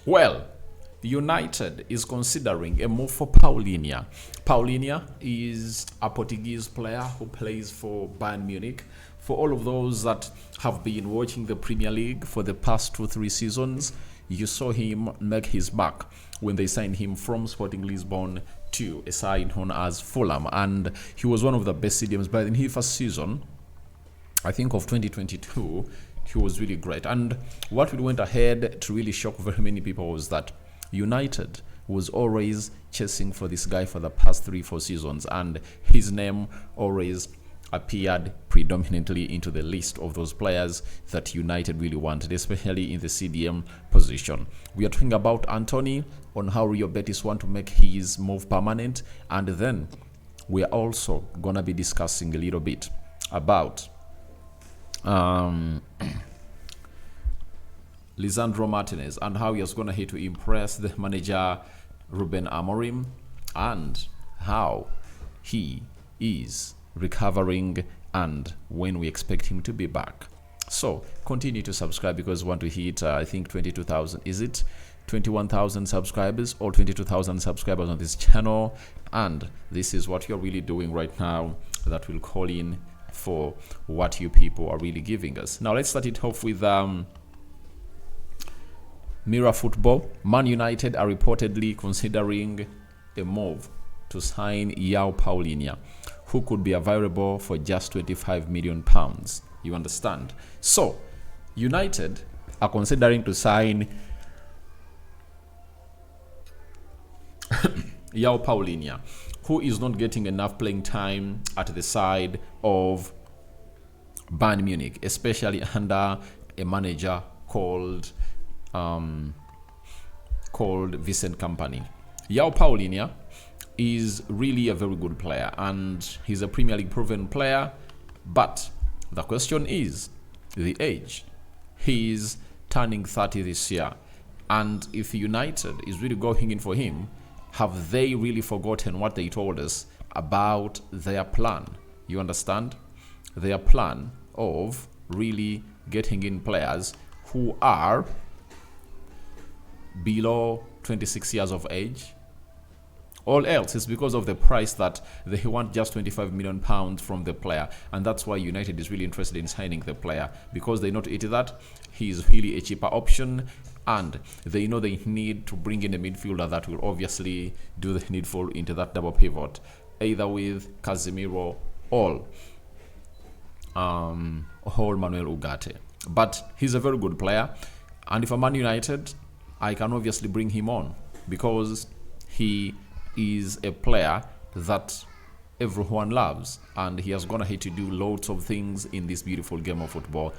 Well, United is considering a move for Palhinha. Palhinha is a Portuguese player who plays for Bayern Munich. For all of those that have been watching the Premier League for the past 2-3 seasons, you saw him make his mark when they signed him from Sporting Lisbon to a side known as Fulham, and he was one of the best CDMs. But in his first season, I think of 2022, he was really great. And what we went ahead to really shock very many people was that United was always chasing for this guy for the past 3-4 seasons, and his name always appeared predominantly into the list of those players that United really wanted, especially in the CDM position. We are talking about Anthony, on how Rio Betis want to make his move permanent, and then we are also gonna be discussing a little bit about Lisandro Martinez and how he is going to hit to impress the manager Ruben Amorim, and how he is recovering and when we expect him to be back. So continue to subscribe because we want to hit I think 22,000, is it 21,000 subscribers or 22,000 subscribers on this channel, and this is what you're really doing right now that will call in for what you people are really giving us. Now let's start it off with Mirror Football. Man United are reportedly considering a move to sign João Palhinha, who could be available for just 25 million pounds. You understand? So United are considering to sign João Palhinha, who is not getting enough playing time at the side of Bayern Munich, especially under a manager called Vincent Kompany. João Palhinha is really a very good player, and he's a Premier League proven player, but the question is the age. He's turning 30 this year, and if United is really going in for him, have they really forgotten what they told us about their plan? You understand? Their plan of really getting in players who are below 26 years of age. All else is because of the price that they want, just 25 million pounds from the player, and that's why United is really interested in signing the player, because they know to it that he is really a cheaper option, and they know they need to bring in a midfielder that will obviously do the needful into that double pivot, either with Casemiro or Manuel Ugarte. But he's a very good player, and if I'm Man United, I can obviously bring him on because he is a player that everyone loves, and he has gone ahead to do loads of things in this beautiful game of football,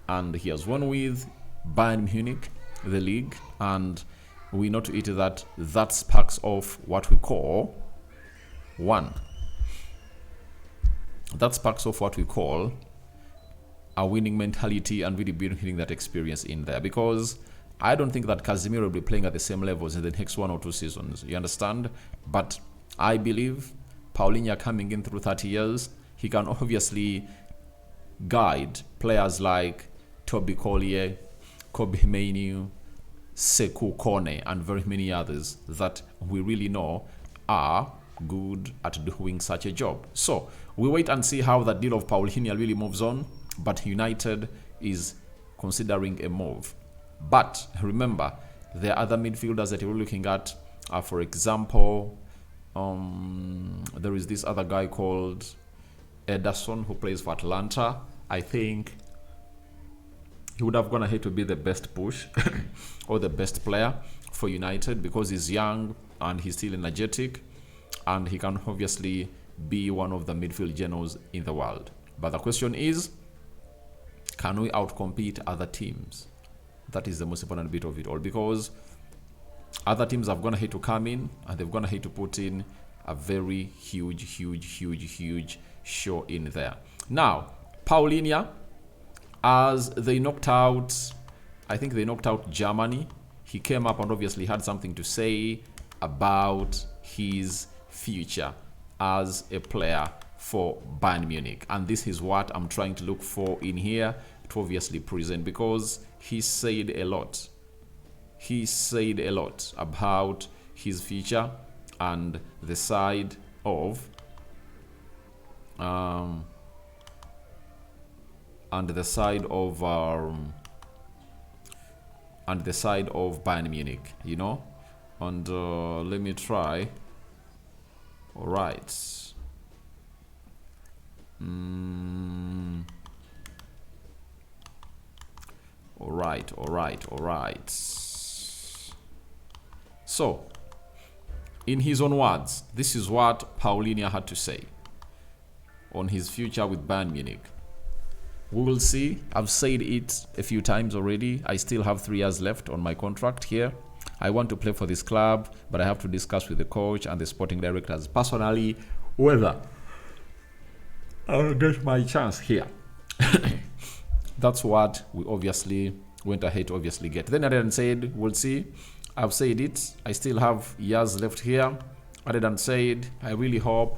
and he has won with Bayern Munich the league, and we know to it that sparks off what we call a winning mentality and really building that experience in there, because I don't think that Casemiro will be playing at the same levels in the next 1 or 2 seasons. You understand? But I believe Palhinha, coming in through 30 years, he can obviously guide players like Toby Collier, Kobe Mainoo, Sekou Kone, and very many others that we really know are good at doing such a job. So we wait and see how that deal of Palhinha really moves on, but United is considering a move. But remember, there are other midfielders that we're looking at. For example, there is this other guy called Ederson who plays for Atlanta. I think he would have gone ahead to be the best push or the best player for United because he's young and he's still energetic, and he can obviously be one of the midfield generals in the world. But the question is, can we outcompete other teams? That is the most important bit of it all, because other teams have gone ahead to come in and they've gone ahead to put in a very huge show in there. Now, Palhinha, as they knocked out, I think they knocked out Germany, he came up and obviously had something to say about his future as a player for Bayern Munich. And this is what I'm trying to look for in here to obviously present, because he said a lot. he said a lot about his future and the side of Bayern Munich, you know. And let me try. All right. All right. So, in his own words, this is what Palhinha had to say on his future with Bayern Munich. We will see. I've said it a few times already. I still have 3 years left on my contract here. I want to play for this club, but I have to discuss with the coach and the sporting directors personally whether I'll get my chance here. That's what we obviously went ahead to obviously get. Then Adedan said, we'll see. I've said it. I still have years left here. Adedan said, I really hope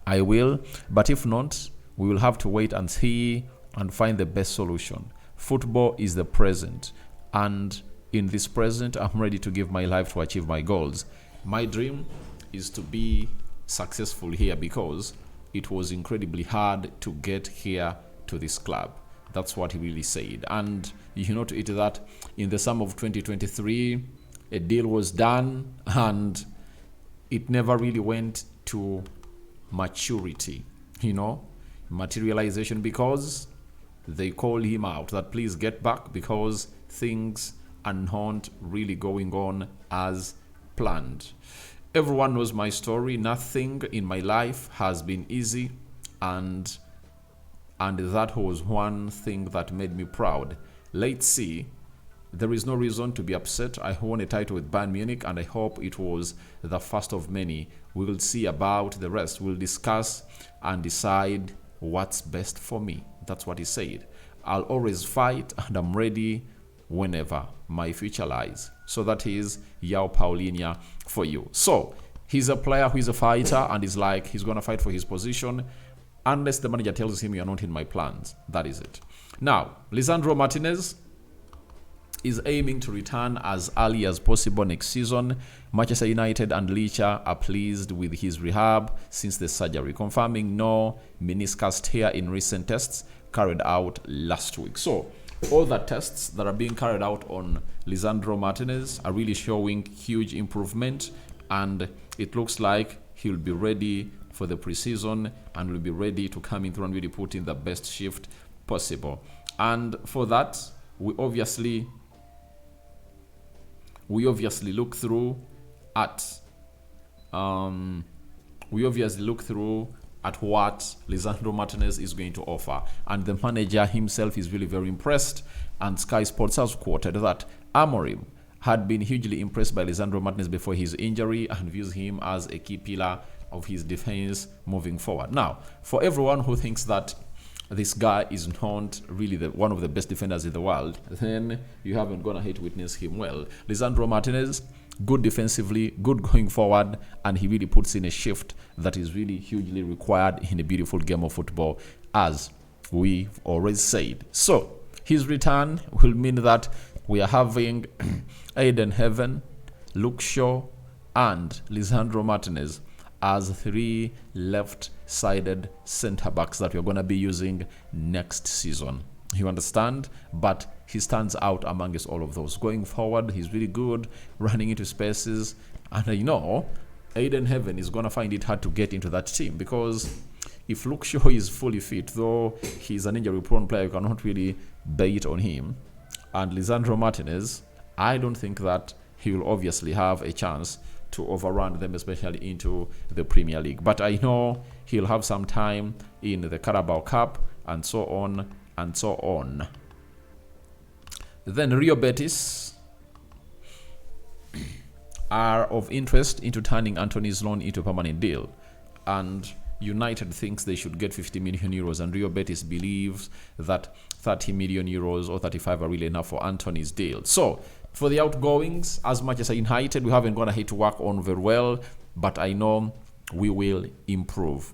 I will. But if not, we will have to wait and see and find the best solution. Football is the present. And in this present, I'm ready to give my life to achieve my goals. My dream is to be successful here because it was incredibly hard to get here to this club. That's what he really said. And you know, to it that in the summer of 2023, a deal was done and it never really went to maturity, you know, materialization, because they called him out that please get back because things are not really going on as planned. Everyone knows my story. Nothing in my life has been easy, and that was one thing that made me proud. Let's see. There is no reason to be upset. I won a title with Bayern Munich, and I hope it was the first of many. We will see about the rest. We'll discuss and decide what's best for me. That's what he said. I'll always fight, and I'm ready whenever my future lies. So that is João Palhinha for you. So he's a player who is a fighter, and he's like, he's going to fight for his position unless the manager tells him you're not in my plans. That is it. Now, Lisandro Martinez is aiming to return as early as possible next season. Manchester United and Licha are pleased with his rehab since the surgery, confirming no meniscus tear in recent tests carried out last week. So all the tests that are being carried out on Lisandro Martinez are really showing huge improvement, and it looks like he'll be ready for the preseason and will be ready to come in through and really put in the best shift possible. And for that, we obviously look through at what Lisandro Martinez is going to offer. And the manager himself is really very impressed. And Sky Sports has quoted that Amorim had been hugely impressed by Lisandro Martinez before his injury and views him as a key pillar of his defense moving forward. Now, for everyone who thinks that this guy is not really one of the best defenders in the world, then you haven't gone ahead to witness him well. Lisandro Martinez, good defensively, good going forward, and he really puts in a shift that is really hugely required in a beautiful game of football, as we've already said. So his return will mean that we are having Aiden Heaven, Luke Shaw, and Lisandro Martinez as 3 left-sided centre-backs that we're going to be using next season. You understand? But he stands out amongst all of those. Going forward, he's really good, running into spaces. And I know Aiden Heaven is going to find it hard to get into that team, because if Luke Shaw is fully fit, though he's an injury-prone player, you cannot really bait on him. And Lisandro Martinez, I don't think that he will obviously have a chance to overrun them, especially into the Premier League. But I know he'll have some time in the Carabao Cup and so on and so on. Then Rio Betis are of interest into turning Antony's loan into a permanent deal. And United thinks they should get 50 million euros, and Rio Betis believes that 30 million euros or 35 are really enough for Antony's deal. So for the outgoings, as much as United, we haven't gone ahead to work on very well, but I know we will improve.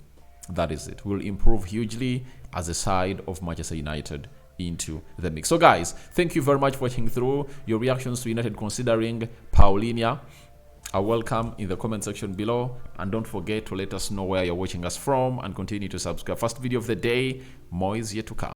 That is it. We'll improve hugely as a side of Manchester United into the mix. So guys, thank you very much for watching through. Your reactions to United considering Palhinha are welcome in the comment section below, and don't forget to let us know where you're watching us from, and continue to subscribe. First video of the day, more is yet to come.